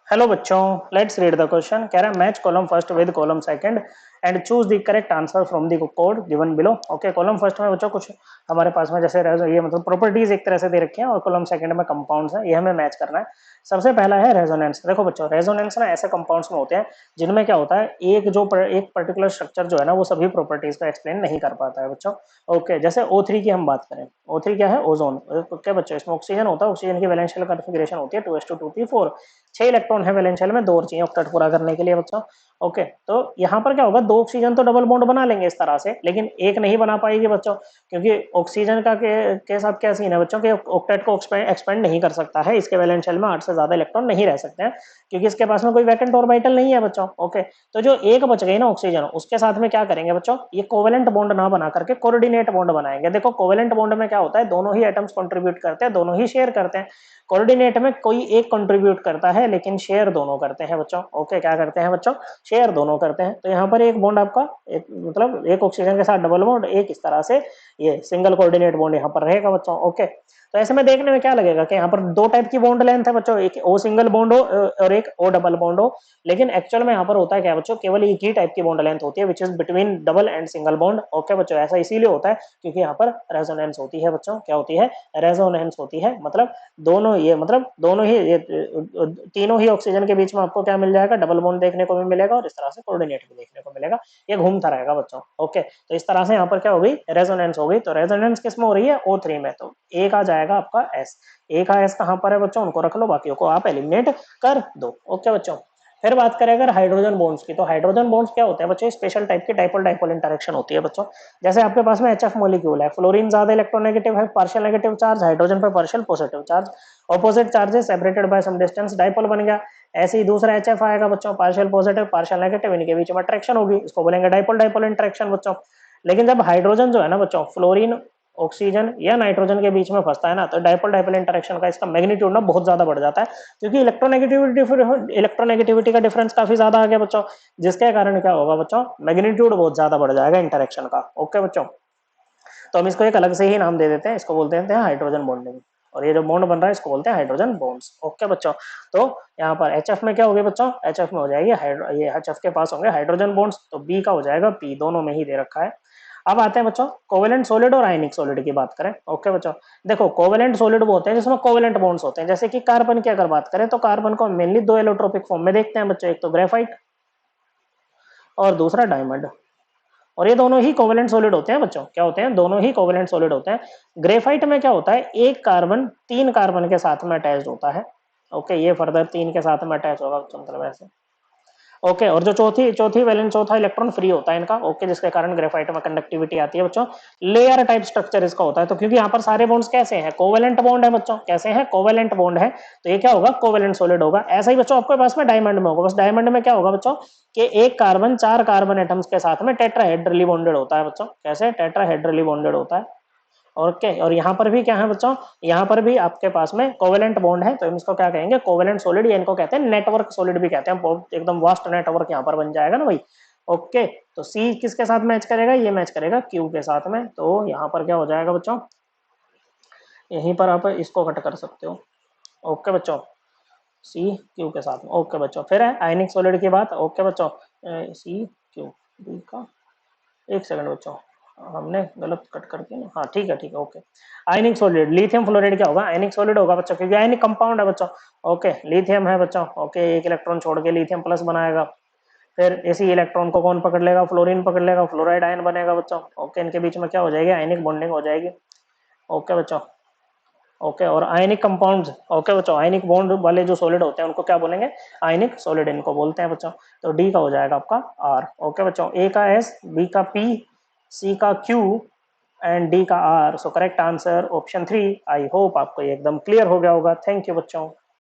Hello बच्चों, let's read the question. कह रहा है match column first with column second and choose the correct answer from the code given below. Okay, column first में बच्चों कुछ हमारे पास में जैसे ये मतलब प्रॉपर्टीज एक तरह से दे रखी हैं और कॉलम सेकंड में कंपाउंड्स हैं, ये हमें मैच करना है। सबसे पहला है रेजोनेंस। देखो बच्चों, रेजोनेंस ना ऐसे कंपाउंड्स में होते हैं जिनमें क्या होता है, एक पर्टिकुलर स्ट्रक्चर जो है ना वो सभी प्रॉपर्टीज को एक्सप्लेन नहीं कर पाता है बच्चों। ओके, जैसे O3 की हम बात करें, O3 क्या है, ओजोन। क्या बच्चों, इसमें ऑक्सीजन होता है, ऑक्सीजन की वैलेंशियल कॉन्फ़िगरेशन होती है 2s2 2p4। 6 इलेक्ट्रॉन है वैलेंशियल में, 2 और चाहिए ऑक्टेट पूरा करने के लिए बच्चों। ओके, तो यहाँ पर क्या होगा, 2 ऑक्सीजन तो डबल बॉन्ड बना लेंगे इस तरह से, लेकिन एक नहीं बना पाएगी बच्चों, क्योंकि ऑक्सीजन का के साथ क्या सीन है बच्चों कि ऑक्टेट को एक्सपेंड नहीं कर सकता है, इसके वैलेंशियल में 8 से ज्यादा इलेक्ट्रॉन नहीं रह सकते हैं, क्योंकि इसके पास में कोई वैकेंट ऑर्बिटल नहीं है बच्चों। ओके, तो जो एक बच गई ना ऑक्सीजन, उसके साथ में क्या करेंगे बच्चों, ये कोवेलेंट बॉन्ड ना बना करके कोऑर्डिनेट बॉन्ड बनाएंगे। देखो कोवेलेंट बॉन्ड में क्या होता है, दोनों ही एटम्स कंट्रीब्यूट करते हैं, दोनों ही शेयर करते हैं। कोऑर्डिनेट में कोई एक कंट्रीब्यूट करता है लेकिन शेयर दोनों करते हैं बच्चों। ओके, क्या करते हैं बच्चों, शेयर दोनों करते हैं। तो यहाँ पर एक बॉन्ड आपका एक मतलब एक ऑक्सीजन के साथ डबल बॉन्ड, एक इस तरह से ये सिंगल कोऑर्डिनेट बॉन्ड यहाँ पर रहेगा बच्चों। ओके, तो ऐसे में देखने में क्या लगेगा कि यहाँ पर दो टाइप की बॉन्ड लेंथ है बच्चों, एक ओ सिंगल बॉन्ड हो और एक ओ डबल बॉन्ड हो, लेकिन एक्चुअल में यहाँ पर होता है क्या बच्चों, केवल एक ही टाइप की बॉन्ड लेंथ होती है which is between double and single bond. Okay बच्चों, ऐसा इसीलिए होता है क्योंकि यहाँ पर रेजोनेंस होती है बच्चों। क्या होती है, रेजोनेंस होती है, मतलब दोनों ये मतलब दोनों ही ये तीनों ही ऑक्सीजन के बीच में आपको क्या मिल जाएगा, डबल बॉन्ड देखने को भी मिलेगा और इस तरह से कोऑर्डिनेट भी देखने को मिलेगा, ये घूमता रहेगा बच्चों। ओके, तो इस तरह से यहाँ पर क्या हो गई, रेजोनेंस हो गई। तो रेजोनेंस किस में हो रही है, O3 में, तो एक आ जाएगा आपका S। एक आ S कहाँ पर है बच्चों, उनको रख लो, बाकियों को आप एलिमिनेट कर दो। ओके बच्चों, फिर बात करें अगर हाइड्रोजन बॉन्ड्स की, तो हाइड्रोजन बॉन्ड्स क्या होते हैं बच्चों, स्पेशल टाइप की डाइपोल डाइपोल इंटरेक्शन होती है बच्चों। जैसे आपके पास में HF मॉलिक्यूल है, फ्लोरीन ज्यादा इलेक्ट्रोनेगेटिव है, पार्शियल नेगेटिव चार्ज, हाइड्रोजन पे partial positive charge, opposite charges separated by some distance, dipole बन गया। ऐसे ही दूसरा HF आएगा बच्चों, पार्शियल पॉजिटिव पार्शियल नेगेटिव, इनके बीच में अट्रैक्शन होगी, इसको बोलेंगे डाइपोल डाइपोल इंटरेक्शन बच्चों। लेकिन जब हाइड्रोजन जो है ना बच्चों, फ्लोरीन ऑक्सीजन या नाइट्रोजन के बीच में फंसता है ना, तो डाइपोल डाइपोल इंटरेक्शन का इसका मैग्नीट्यूड ना बहुत ज्यादा बढ़ जाता है, क्योंकि इलेक्ट्रोनेगेटिविटी का डिफरेंस काफी ज्यादा आ गया बच्चों, जिसके कारण क्या होगा बच्चों, मैग्नीट्यूड बहुत ज्यादा बढ़ जाएगा इंटरेक्शन का। ओके बच्चों, तो हम इसको एक अलग से ही नाम दे देते हैं, इसको बोलते हैं हाइड्रोजन बॉन्डिंग, और ये जो बॉन्ड बन रहा है इसको बोलते हैं हाइड्रोजन बॉन्ड्स। ओके बच्चों, तो यहाँ पर HF में क्या हो गया बच्चों, HF में हो जाएगी ये HF के पास होंगे हाइड्रोजन बॉन्ड्स, तो B का हो जाएगा P, दोनों में ही दे रखा है। अब आते हैं बच्चों कोवेलेंट सॉलिड और आयनिक सॉलिड की बात करें। ओके बच्चों, देखो कोवेलेंट सॉलिड वो होते हैं जिसमें कोवेलेंट बॉन्ड्स होते हैं, जैसे कि कार्बन की अगर बात करें तो कार्बन को मेनली दो एलोट्रोपिक फॉर्म में देखते हैं बच्चों, एक तो ग्रेफाइट और दूसरा डायमंड, और ये दोनों ही कोवेलेंट सॉलिड होते हैं बच्चों। क्या होते हैं, दोनों ही कोवेलेंट सॉलिड होते हैं। ग्रेफाइट में क्या होता है, एक कार्बन 3 कार्बन के साथ में अटैच्ड होता है। ओके, ये फर्दर 3 के साथ में अटैच होगा बच्चों, मतलब ऐसे। ओके, और जो चौथी चौथी वैलेंस चौथा इलेक्ट्रॉन फ्री होता है इनका। ओके, जिसके कारण ग्रेफाइट में कंडक्टिविटी आती है बच्चों। लेयर टाइप स्ट्रक्चर इसका होता है, तो क्योंकि यहाँ पर सारे बॉन्ड्स कैसे हैं, कोवेलेंट बॉन्ड है बच्चों, कैसे हैं, कोवेलेंट बॉन्ड है, तो ये क्या होगा, कोवेलेंट सॉलिड होगा। ऐसा ही बच्चों आपके पास में डायमंड में होगा, बस डायमंड में क्या होगा बच्चों कि एक कार्बन 4 कार्बन एटम्स के साथ में टेट्राहेड्रली बॉन्डेड होता है बच्चों। कैसे, टेट्राहेड्रली बॉन्डेड होता है। ओके, और यहाँ पर भी क्या है बच्चों, यहाँ पर भी आपके पास में कोवेलेंट बॉन्ड है, तो हम इसको क्या कहेंगे, कोवेलेंट सॉलिड, या इनको कहते हैं नेटवर्क सॉलिड भी कहते हैं, बहुत एकदम वास्ट नेटवर्क यहाँ पर बन जाएगा ना भाई। ओके, तो सी किसके साथ मैच करेगा, ये मैच करेगा क्यू के साथ में, तो यहाँ पर क्या हो जाएगा बच्चों, यहीं पर आप इसको कट कर सकते हो। ओके बच्चों, सी क्यू के साथ में। ओके बच्चों, फिर है आयनिक सॉलिड की बात। ओके बच्चों, सी क्यू डी का, एक सेकंड बच्चों, हमने गलत कट करके ना, हाँ ठीक है ठीक है। ओके, आयनिक सॉलिड, लिथियम फ्लोराइड क्या होगा, आयनिक सॉलिड होगा बच्चों, क्योंकि आयनिक कंपाउंड है बच्चों। ओके, लिथियम है बच्चों। ओके, एक इलेक्ट्रॉन छोड़ के लिथियम प्लस बनाएगा, फिर इसी इलेक्ट्रॉन को कौन पकड़ लेगा, फ्लोरीन पकड़ लेगा, फ्लोराइड आयन बनेगा बच्चों। ओके, इनके बीच में क्या हो जाएगी, आयनिक बॉन्डिंग हो जाएगी। ओके बच्चों, ओके, और आयनिक कंपाउंड्स, ओके बच्चों, आयनिक बॉन्ड वाले जो सॉलिड होते हैं उनको क्या बोलेंगे, आयनिक सॉलिड इनको बोलते हैं बच्चों। तो डी का हो जाएगा आपका आर। ओके बच्चों, ए का एस, बी का पी, सी का क्यू एंड डी का R. So correct answer option 3। I hope आपको ये एकदम क्लियर हो गया होगा। थैंक यू बच्चों।